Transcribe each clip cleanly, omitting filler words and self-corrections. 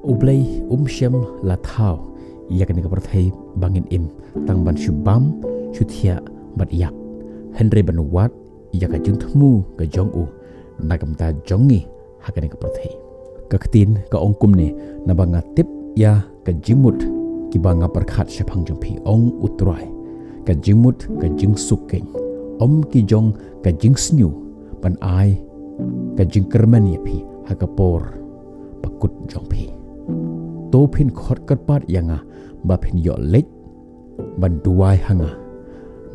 Ublay Shem la thao ya kan ka perthai bangin im tang ban shubam shuthia bat yap Henry ban wat ya ka jung thmu ka jong u nagam ta jongi hakan ka perthai ka ktin ka ongkum ne na banga tip ya ka jimut ki banga perkhat shapang jong phi ong utrai ka jimut ka jing sukeng ki jong ka jing snyu ban ai ka jing kerman ya phi hakapor pakut jong phi to phin khot kat pat yanga ba phin yo lek ban duai hanga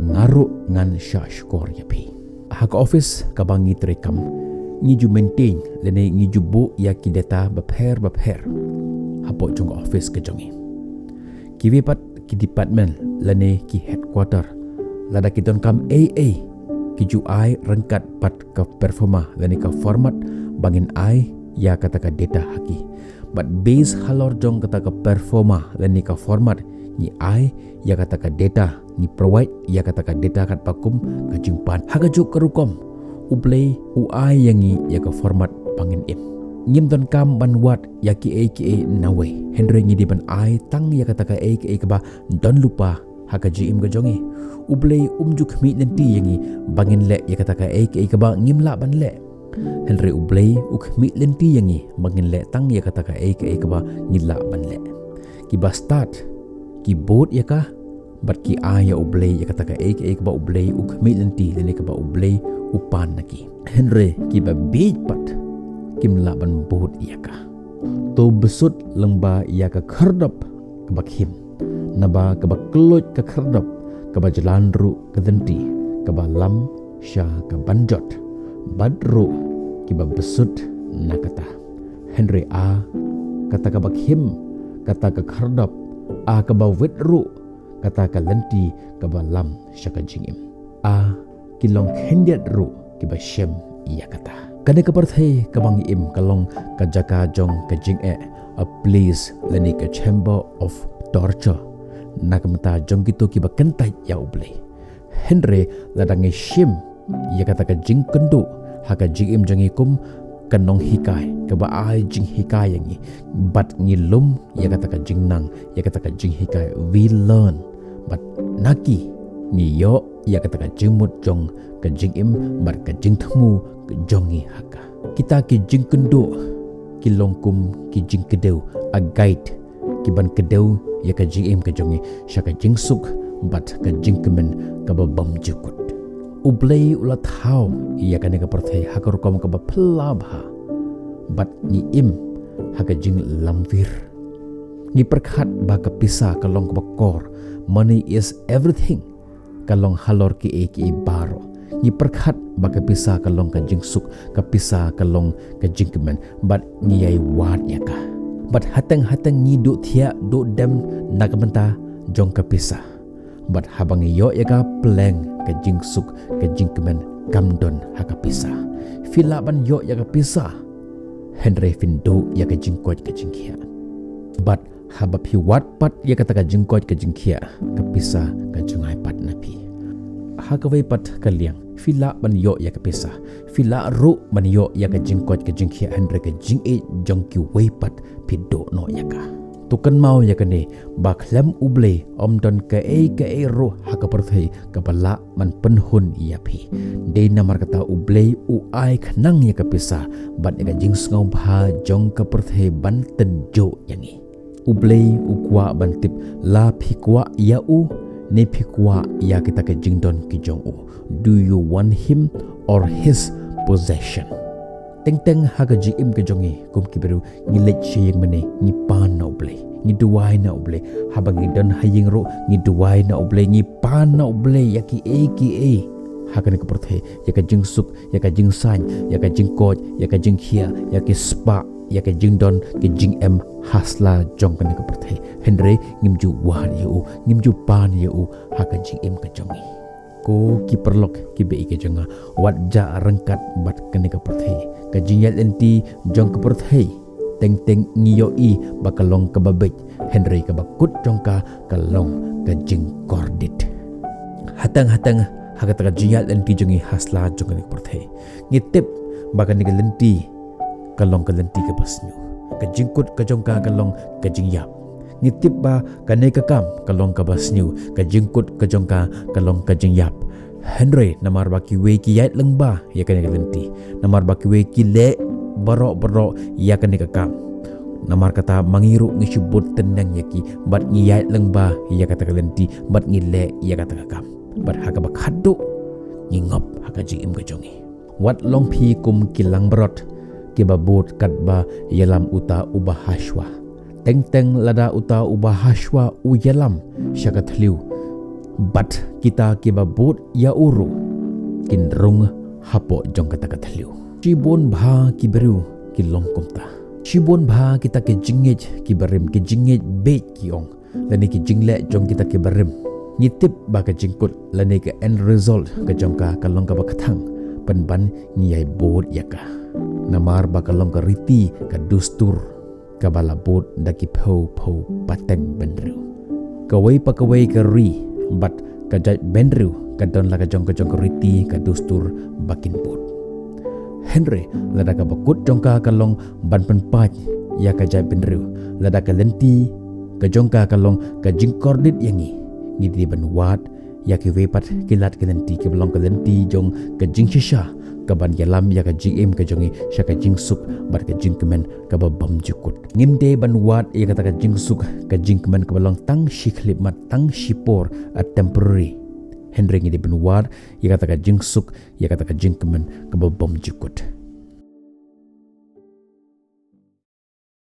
ngaru ngan sha skor ya phi ha ka office ka bangi trekam ngi ju maintain lene ngi ju bo ya ki data ba pher hapo jong office ka jongi ki vi pat ki department lene ki headquarter lada ki don kam AA ki ju ai rangkat pat ka performa lene ka format bangin ai ya kata ka data haki but base halor jong kata ka performa lani ka format ni ai ya kata ka data ni provide ya kata ka data kat pakum ka jingpan haga juk kerukom ublay ai yangi ya ka format pangin im ngim don kam ban wat ya ki nawe Henry ngi di ban ai tang ya kata ka ka ba don lupa haga ji im ga jongi ublay juk mi nanti yangi bangin le ya kata ka ka ba ngim la ban le Henry ublay mi lenti yangi bangin le tang ya kata ka ka ba ngila ban le ki ba start ki boat ya ka bat ki ya ublay ya kata ka ba ublay mi lenti lene ka ba ublay upan naki Henry ki ba big pat kim la ban boat ya ka to besut lengba ya ka khardap ka ba khim na ba ka ba kloj ka khardap ka ba jalan ru ka denti ka ba lam sha ka banjot badru kiba besut nakata Henry kata ka bakhim kata ka khardap ka ba wetru kata ka lenti ka ba lam shaka jingim kilong hendiat ru kiba shem iya kata kada ka parthai ka bang im kalong ka jaka jong ka jing a place leni ka chamber of torture nakamta jong gitu kiba kentai ya ublay Henry ladangi shem ya kata ka jing kendu haka jing im jangi kum kanong hikai ka ba ai jing hikai yangi but ngilum ya kata ka jing nang ya kata ka jing hikai we learn but naki ni yo ya kata ka jing mut jong ka jing im but ka jing thmu ka jongi haka kita ki jing kendu ki longkum ki jing kedeu a guide ki ban kedeu ya ka jing im ka jongi shaka jing suk but ka jing kemen ka ba bam jukut ublay ulat hau iya kan ka perthai hakar kom ka ba phlabha bat ni im haga jing lamvir ni perkhat ba ka pisa kalong ka kor money is everything kalong halor ki baro ni perkhat ba ka pisa kalong ka jing suk ka pisa kalong ka jing kemen bat ni ai wat ya ka bat hatang ni do thia do dem nakamenta jong ka pisa bat habang yo ya ka pleng ka jing suk ka jing kemen kamdon haka pisa fila ban yo ya ka pisa Henry findo ya ka jing kot ka jing khia bat habap hi wat pat ya ka ta ka jing kot ka jing khia ka pisa ka jungai pat na pi haka wei pat ka liang fila ban yo ya ka pisa fila ru ban yo ya ka jing kot ka jing khia Henry ka jing jong ki wei pat pido no ya ka tukan mau ya kene bakhlem ublay don ka ro haka perthai ka bala man penhun ya phi de namar kata ublay ai khnang ya ka pisa ban ka jing ngau bha jong ka perthai ban tenjo yangi ublay kwa ban tip la phi kwa ya ne phi kwa ya kita ka jing don ki jong do you want him or his possession teng haga ji im ke jongi kum kiberu ni lech sheyeng mane ni pan na ublay ni duwai na ublay habang idon haying ro ni duwai na ublay ni pan na ublay yaki hakan ke perthe yaka jing suk yaka jing san yaka jing kot yaka jing khia yaki spa yaka jing don ke jing em hasla jong kan ke perthe Henry ngimju wan yu ngimju pan yu hakan jing im ke jongi ko ki perlok ki be ke jonga wat ja rangkat bat kan ke perthe ka jingyal enti jong ke perthai teng ngiyo bakalong ka babej Henry ka bakut jongka kalong ka jing kordit hatang hagat ka jingyal enti jongi hasla jong ke perthai ngitip bakan ni lenti kalong ka lenti ka basnyu kajingkut kajongka kalong kajingyap. Ngitip ba kanay kakam kalong kabasniu kajingkut kajongka kalong kajingyap. Henry namar baki we ki yait lengba ya kanay kalenti. Namar baki we ki le barok ya kanay kakam. Namar kata mangiru ngisubut tenang yaki bat ngiyait lengba ya kata kalenti bat ngile ya kata kakam. Bat haka bakhadu ngingop haka jingim kajongi. Wat long pi kum kilang berot kibabut katba yalam uta ubahashwa. Teng lada uta ubahashwa uyalam syakatliu. Bat kita kibabut ya uru kinrung hapo jong kata katliu. Cibon bha kiberu kilong kumta. Cibon bha kita ke jingej kibarim ke jingej be kiong. Lani ke jingle jong kita kibarim. Ngitip ba ke jingkut lani ke end result ke jongka kalong ka bakatang. Penban ngiyai bod yaka. Namar ba kalong ka riti ka dustur kabala bod daki po pateng benru. Kawai pa kawai ka ri bat kajai benru kadon la kajong ka riti ka dustur bakin bod. Henry lada ka bakut jongka kalong ban penpaj ya kajai benru lada ka lenti ka jongka kalong ka jingkordit yangi ngidi benwat ya ki wepat kilat ka lenti ki belong ka lenti jong ka jingshisha ka ban yalam ya ka jingim ka jongi sya ka jingsuk bat ka jingkemen ka babam jukut ngimde benwat ya kata ka jingsuk ka jingkemen ka belong tang shiklip mat tang shipor a temporary. Henry ngidi benwat ya kata ka jingsuk ya kata ka jingkemen ka babam jukut.